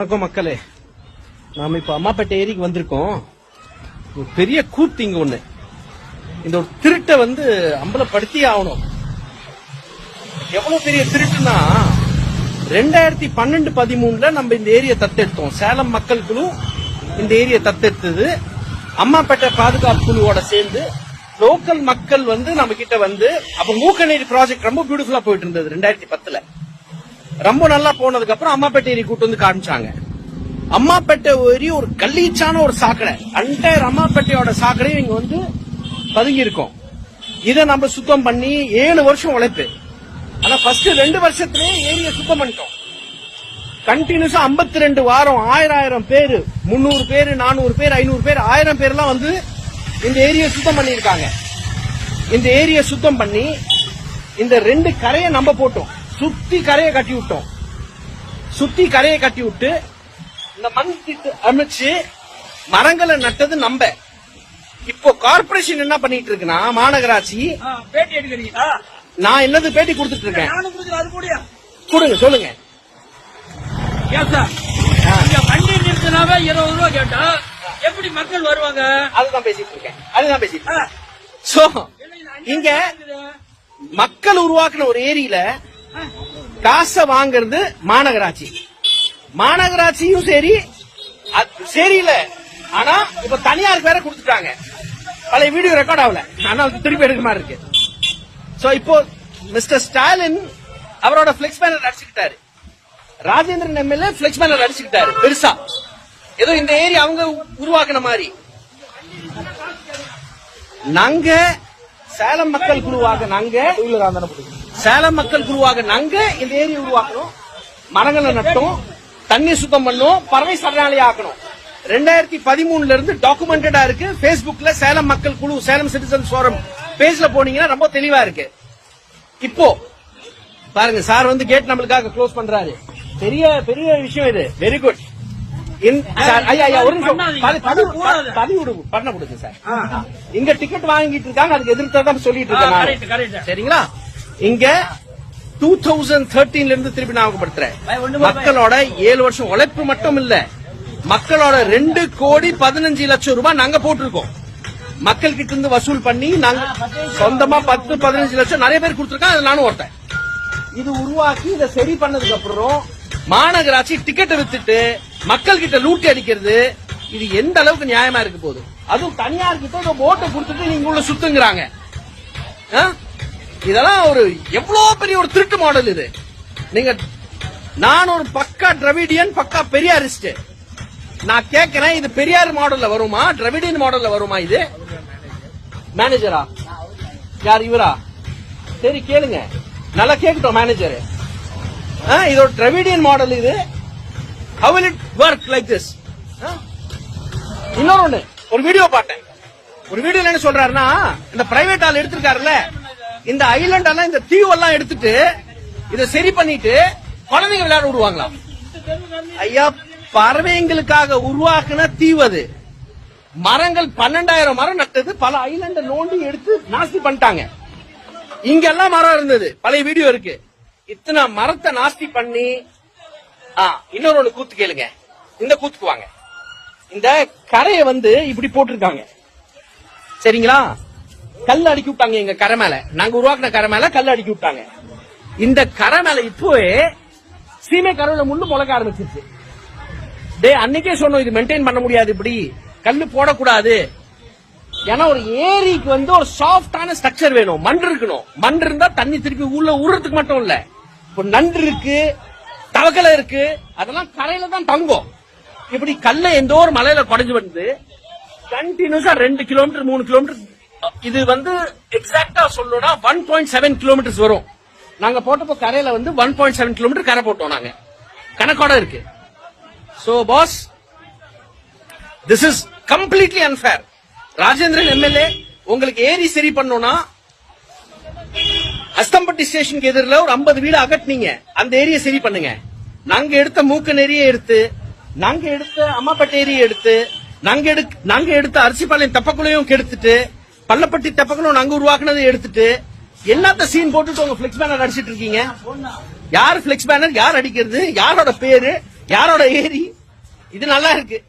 வணக்கம் மக்களே, நாம இப்ப அம்மாப்பேட்டை ஏரிக்கு வந்திருக்கோம். ஒரு பெரிய கூத்து இங்க ஒண்ணு. இந்த ஒரு திருட்டை அம்பலப்படுத்தி ஆகணும். எவ்வளவு பெரிய திருட்டுனா 2012-13 நம்ம இந்த ஏரியா தத்தெடுத்தோம். சேலம் மக்கள் குழு இந்த ஏரியா தத்தெடுத்தது. அம்மாப்பேட்டை பாதுகாப்பு குழுவோட சேர்ந்து லோக்கல் மக்கள் நம்ம கிட்ட அப்ப மூக்கநீர் ப்ராஜெக்ட் ரொம்ப பியூட்டிஃபுல்லா போயிட்டு இருந்தது. 2010 ரொம்ப நல்லா போனதுக்கு அப்புறம் அம்மாப்பேட்டை ஏரி கூட்டு காமிச்சாங்க. அம்மாப்பேட்டை ஏரி ஒரு கல்லீச்சான ஒரு சாக்கடை. அன்டையர் அம்மாப்பேட்டையோட சாக்கடையும் இங்க பதுங்கி இருக்கும். இதை நம்ம சுத்தம் பண்ணி 7 வருஷம் உழைப்பு. ஆனா ஃபர்ஸ்ட் 2 வருஷத்துலயே ஏரியை சுத்தம் பண்ணிட்டோம். கண்டினியூஸா 52 வாரம் 1000 பேரு, 300 பேரு, 400 பேர், 500 பேர், 1000 பேர்லாம் இந்த ஏரியை சுத்தம் பண்ணிருக்காங்க. இந்த ஏரியை சுத்தம் பண்ணி இந்த 2 கரையை நம்ம போட்டோம். சுத்தி கரையை கட்டி விட்டோம். சுத்தி கரையை கட்டி விட்டு இந்த மண் திட்டு அமைச்சு மரங்களை நட்டது நம்ம. இப்போ கார்பரேஷன் என்ன பண்ணிட்டு இருக்குன்னா, மாநகராட்சி பேட்டி எடுக்கிறீங்களா? நான் என்னது பேட்டி கொடுத்துட்டு இருக்கேன். கொடுங்க, சொல்லுங்க. வண்டி நிறுத்தினாவே 20 ரூபா கேட்டா எப்படி மக்கள் வருவாங்க? அதுதான் பேசிட்டு இருக்கேன். சோ இங்க மக்கள் உருவாக்குன ஒரு ஏரியில காசை வாங்குறது மாநகராட்சி. மாநகராட்சியும் சரியில்ல. ஆனா இப்ப தனியாருக்கு வேற கொடுத்துட்டாங்க. பழைய வீடியோ ரெக்கார்ட் ஆகல, ஆனா திருப்பி எடுக்க மாதிரி இருக்கு. சோ இப்போ மிஸ்டர் ஸ்டாலின் அவரோட பிளெக்ஸ் பேனர் அடிச்சுக்கிட்டாரு. ராஜேந்திரன் எம்எல்ஏ பிளெக்ஸ் பேனர் அடிச்சுக்கிட்டாரு பெருசா, ஏதோ இந்த ஏரியா அவங்க உருவாக்குன மாதிரி. நாங்க சேலம் மக்கள் குழுவாக நாங்க இந்த ஏரியை உருவாக்கணும். மரங்களை நட்டோம், தண்ணி சுத்தம் பண்ணோம், பறவை சரணாலயம் ஆக்கணும். 2013 இருந்து டாக்குமெண்டடா இருக்கு. பேஸ்புக்ல சேலம் மக்கள் குழு, சேலம் சிட்டிசன்ஸ் ஃபோரம் பேஜ்ல போனீங்கன்னா ரொம்ப தெளிவா இருக்கு. இப்போ பாருங்க, சார் கேட் நம்மளுக்காக க்ளோஸ் பண்றாரு. பெரிய பெரிய விஷயம் இது. Very good. ஒரு நிமிஷம் பண்ண கொடுங்க சார். இங்க டிக்கெட் வாங்கிட்டு இருக்காங்க, அதுக்கு எதிர்த்து சொல்லிட்டு இருக்கேன். சரிங்களா? இங்க 2013 இருந்து திருப்பி ஞாபகப்படுத்துறேன். மக்களோட 7 வருஷம் உழைப்பு மட்டும் இல்ல, மக்களோட 2,15,00,000 ரூபாய் நாங்க போட்டிருக்கோம். மக்கள் கிட்ட இருந்து வசூல் பண்ணி நாங்க சொந்தமா 10-15 லட்சம் நிறைய பேர் கொடுத்திருக்காங்க. அது நானும் ஒருத்தன். இது உருவாக்கி இதை சரி பண்ணதுக்கு அப்புறம் மாநகராட்சி டிக்கெட்டை வித்துட்டு மக்கள் கிட்ட லூட்டி அடிக்கிறது, இது எந்த அளவுக்கு நியாயமா இருக்க போகுது? அதுவும் தனியார் கிட்ட ஓட்டை கொடுத்துட்டு நீங்க உள்ள சுத்துங்கிறாங்க. இதெல்லாம் ஒரு எவ்வளவு பெரிய ஒரு திருட்டு மாடல் இது. நீங்க, நான் ஒரு பக்கா டிராவிடியன், பக்கா பெரியாரிஸ்ட். நான் கேட்கிறேன், இது பெரியார் மாடல்ல வருமா, டிராவிடியன் மாடல்ல வருமா? இது மேனேஜரா யார்? இவரா? சரி கேளுங்க, நல்லா கேட்கட்டும் மேனேஜர். இது ஒரு டிராவிடியன் மாடல். இது how will it work like this? இன்னொரு ஒரு வீடியோ பார்த்தேன். ஒரு வீடியோல என்ன சொல்றாருன்னா, இந்த பிரைவேட் ஆள் எடுத்திருக்காருல்ல, இந்த ஐலண்ட் எல்லாம், இந்த தீவெல்லாம் எடுத்துட்டு இதை சரி பண்ணிட்டு குழந்தைங்க விளையாட விடுவாங்களாம். ஐயா, பறவைங்களுக்காக உருவாக்குன தீவு அது. மரங்கள் 12,000 மரம் நட்டது. பல ஐலண்ட நோண்டி எடுத்து நாஸ்தி பண்ணிட்டாங்க. இங்கெல்லாம் மரம் இருந்தது, பழைய வீடியோ இருக்கு. இத்தனை மரத்தை நாஸ்தி பண்ணி இன்னொரு கூத்து கேளுங்க. இந்த கூத்துக்கு வாங்க. இந்த கரையை இப்படி போட்டிருக்காங்க. சரிங்களா? கல் அடுக்கி விட்டாங்க. எங்க கரை மேல, நாங்க உருவாக்குன கரை மேல கல் அடுக்கி விட்டாங்க. இந்த கரை மேல இப்போவே சீமை கருவில முள்ளு முளைக்க ஆரம்பிச்சிருச்சு. அன்னைக்கே சொன்னோம், இது மெயின்டைன் பண்ண முடியாது, இப்படி கல்லு போடக்கூடாது. ஏன்னா ஒரு ஏரிக்கு ஒரு சாஃப்டான ஸ்ட்ரக்சர் வேணும், மண் இருக்கணும். மண் இருந்தா தண்ணி திருப்பி உள்ள ஊறதுக்கு மட்டும் இல்ல. இப்ப நண்டு இருக்கு, தவக்கலை இருக்கு, அதெல்லாம் கரையில தான் தங்கும். இப்படி கல்ல எந்த ஒரு மலையில குறைஞ்சு கண்டினியூஸா 2 கிலோமீட்டர் 3 கிலோமீட்டர், இது எக்ஸாக்டா சொல்லணும்னா 1.7 கிலோமீட்டர்ஸ் வரும். நாங்க போட்டப்போ கரையில 1.7 கிலோமீட்டர் கரை போட்டோம். நாங்க கணக்கோட இருக்கு. So boss, this is completely unfair. Rajendran MLA, உங்களுக்கு ஏரி சரி பண்ணோம்னா அஸ்தம்பட்டி ஸ்டேஷனுக்கு எதிரில் ஒரு 50 வீடு அகட்டினீங்க, அந்த ஏரியை சரி பண்ணுங்க. நாங்க எடுத்த மூக்கநேரியை எடுத்து, நாங்க எடுத்த அம்மாப்பேட்டை ஏரியை எடுத்து, நாங்க எடுத்த அரிசிபாளையம் தெப்பக்குளையும் கெடுத்துட்டு, பள்ளப்பட்டி தெப்பக்குளம் நாங்க உருவாக்குனதை எடுத்துட்டு என்னத்த சீன் போட்டுட்டு உங்க பிளெக்ஸ் பேனர் அடிச்சிட்டு இருக்கீங்க? யார் பிளெக்ஸ் பேனர், யார் அடிக்கிறது, யாரோட பேரு, யாரோட ஏரி? இது நல்லா இருக்கு.